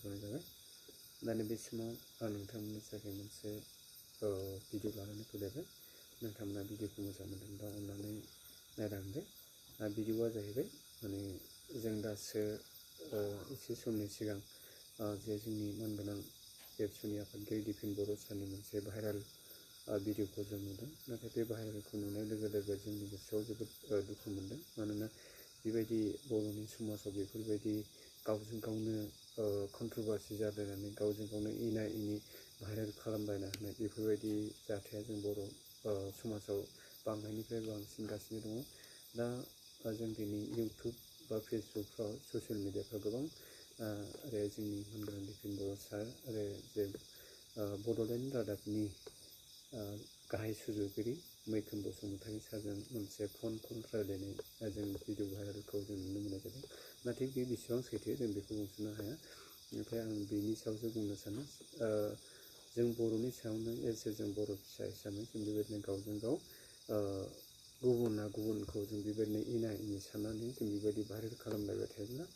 जासिहरनाय जाबाय। दा नैबे समाव आं नोंथांमोननि थाखाय मोनसे भिडिअ लानानै फैलायबाय। नोंथांमोना भिडिअखौ मोजां मोनदोंबा अननानै नायलांदो। भिडिअआ जाहैबाय माने जों दासो एसे समनि सिगां जे जोंनि मानगोनां एबसुनि आफादगिरि दिपेन बर' सारनि मोनसे भाइराल भिडिअखौ जों नुदों। नाथाय बे भाइरालखौ नुनाय लोगो लोगो जोंनि गोसोआव जोबोद दुखु मोनदों। मानोना बेबायदि बर'नि समाजाव बेफोरबायदि गावजों गावनो कन्ट्रभारसि जालायनानै गावजों गावनो एना एनि भाइरेल खालामलायना होनाय बेफोरबायदि जाथाया जों बर' समाजाव बांनायनिफ्राय बांसिनगासिनो दङ। दा जों दिनै इउटुब बा फेसबुकफ्राव ससियेल मिडियाफ्राव गोबां आरो जोंनि मानगोनां दिपेन बर' सार आरो जे बड'लेण्ड रादाबनि गाहाय सुजुगिरि मैखोम बसुमतारी सारजों मोनसे फन कल रायलायनाय जों भिडिअ भाइरेलखौ जों नुनो मोननाय जादों। नाथाय बे बेसेबां सैथो जों बेखौ बुंस'नो हाया। नाथाय आं बेनि सायावसो बुंनो सानो जों बर'नि सायावनो एसे जों बर' फिसा हिसाबै जों बेबायदिनो गावजों गाव गुबुना गुबुनखौ जों बेबायदिनो एना एनि साननानै जों बेबायदि भाइरेल खालामलायबाय थायोब्ला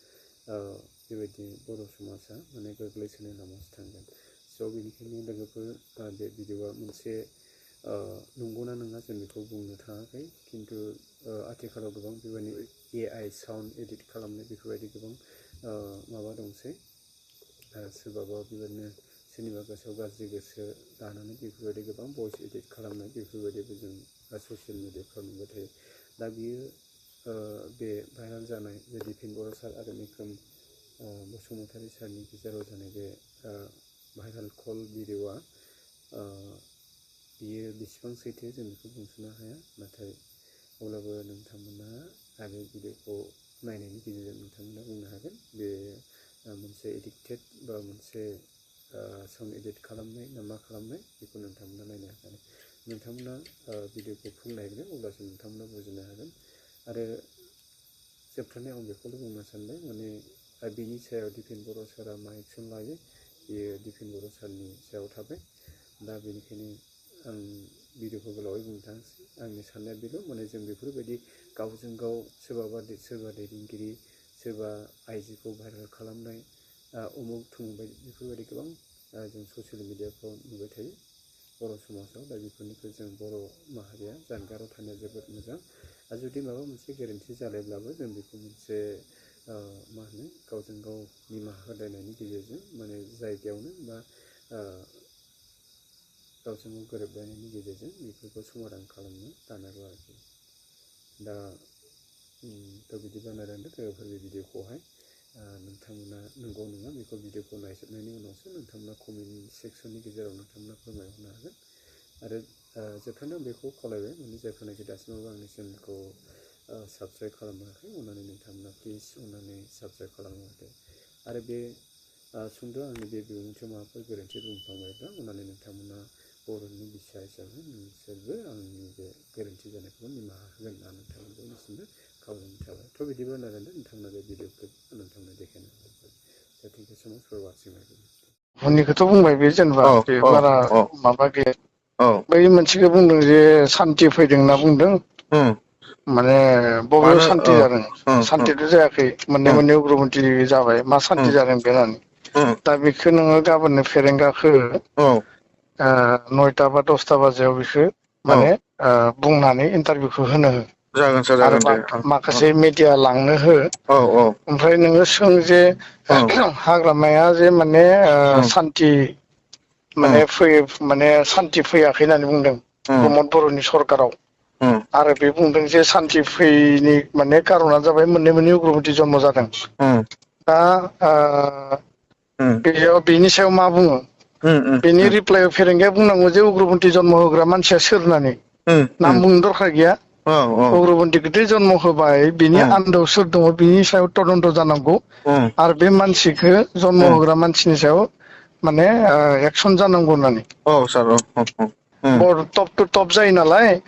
बेबायदि बर' समाजा माने गोग्लैसोनाय लामायावसो थांगोन। स' बेनिखायनो लोगोफोर बे भिडिअआ मोनसे नंगौना नङा जों बेखौ बुंनो थाङाखै। खिन्थु आथिखालाव गोबां बेबायदि AI साउन्ड एडिट खालामनाय बेफोरबायदि गोबां माबा दंसै। सोरबाबा बेबायदिनो सोरनिबा गोसोआव गाज्रि गोसो लानानै बेफोरबायदि गोबां भइस एडिट खालामनाय बेफोरबायदिबो जों ससियेल मिडियाफ्राव नुबाय थायो। दा बियो बे भाइरेल जानाय जे दिपेन बर' सार आरो मैखोम बसुमतारी सारनि गेजेराव जानाय बे भाइरेल कल भिडिअआ बियो बेसेबां सैथो जों बेखौ बुंस'नो हाया। नाथाय अब्लाबो नोंथांमोना आरो भिडिअखौ नायनायनि गेजेरजों नोंथांमोना बुंनो हागोन बे मोनसे एडिक्टेड बा मोनसे साउन्ड एडिट खालामनाय ना मा खालामनाय बेखौ नोंथांमोना नायनो हागोन। नोंथांमोना भिडिअखौ फुल नायगोन अब्लासो नोंथांमोना बुजिनो हागोन। आरो जोबथारनायाव आं बेखौल' बुंनो सानबाय माने बिनि सायाव दिपेन बर' सारा मा एक्सन लायो बेयो दिपेन बर' सारनि सायाव थाबाय। दा बेनिखायनो आं भिडिअखौ गोलावै बुंनो थाङासै। आंनि साननाया बेल' माने जों बेफोरबायदि गावजों गाव सोरबा दैदेनगिरि सोरबा आइजोखौ भाइरेल खालामनाय उमुक थुमुक बेफोरबायदि गोबां जों ससियेल मिडियाफ्राव नुबाय थायो बर' समाजाव। दा बेफोरनिफ्राय जों बर' माहारिया जानगाराव थानाया जोबोद मोजां। आरो जुदि माबा मोनसे गोरोन्थि जालायब्लाबो जों बेखौ मोनसे मा होनो गावजों गाव निमाहा होलायनायनि गेजेरजों माने जायगायावनो बा गावजों गाव गोरोबलायनायनि गेजेरजों बेफोरखौ समाधान खालामनो लानांगौ आरोखि। दा बिदिबा नायलांदो लोगोफोर बे भिडिअखौहाय नोंथांमोना नंगौ नङा बेखौ भिडिअखौ नायजोबनायनि उनावसो नोंथांमोना कमेन्ट सेक्सननि गेजेराव नोंथांमोना फोरमायहरनो हागोन। आरो जोबथारनायाव बेखौ खावलायबाय माने जायफोरनाखि दासिमावबो आंनि चेनेलखौ साबस्क्राइब खालामाखै अननानै नोंथांमोना प्लिज अननानै साबस्क्राइब खालामहरदो। आरो बे सुंद' आंनि बे बिबुंथियाव माबाफोर गोरोन्थि बुंफ्लांबायब्ला अननानै नोंथांमोना बर'नि बिसा हिसाबै नोंसोरबो आंनि बे गोरोन्थि जानायखौ निमाहा होगोन होनना नोंथांमोन बयनिसिमबो खावलायनाय थाबाय। थ' बिदिबा नायलांदो नोंथांमोना बे भिडिअखौ नोंथांनो देखायनो हागोन। दा थेंक इउ सो माच फर वाचिं माय भिडिअ। उननिखौथ' बुंबाय बे जेनेबा बे बारा माबा गैया। बै मोनसेखौ बुंदों जे सान्थि फैदों होनना बुंदों। माने बबेयाव सान्थि जादों? सान्थिथ' जायाखै। मोननै उग्रपन्थि जाबाय मा सान्थि जादों बे होननानै। दा बेखौ नोङो गाबोननो फेरेंगाखौ 9टा बा 10टा बाजियाव बेखौ माने बुंनानै इन्टारभिउखौ होनो हो। जागोन सार आरो जागोन दे। माखासे मिडिया लांनो हो। ओमफ्राय नोङो सों जे हाग्रामाया जे माने सान्थि माने माने सान्थि फैयाखै होननानै बुंदों प्रमद बर'नि सरखाराव। आरो बे बुंदों जे सान्थि फैयैनि माने कार'ना जाबाय मोननै उग्रपन्थि जन्म जादों। दा बेयाव बेनि सायाव मा बुङो? बेनि रिप्लाइयाव फेरेंगाया बुंनांगौ जे उग्रपन्थि जन्म होग्रा मानसिया सोर होननानै। नाम बुंनो दरखार गैया। उग्रपन्थिखौथ जन्म होबाय बिनि आन्दोआव सोर दङ बिनि सायाव तदन्त जानांगौ। आरो बे मानसिखौ जन्म होग्रा मानसिनि सायाव माने एक्सन जानांगौ होननानै। टप टु टप जायो नालाय।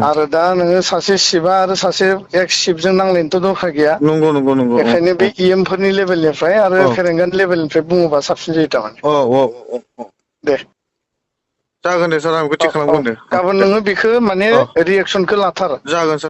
आरो दा नोङो सासे सिबआ आरो सासे एक्स सिफजों नांलायनोथ' दरखार गैया। नंगौ नंगौ नंगौ। बेखायनो बे फोरनि लेभेलनिफ्राय आरो फेरेंगानि लेभेलनिफ्राय बुङोबा साबसिन जायो थारमाने। दे जागोन दे सार आं बेखौ थिग खालामगोन दे। गाबोन नोङो बेखौ माने रिएक्सनखौ लाथार। जागोन सार।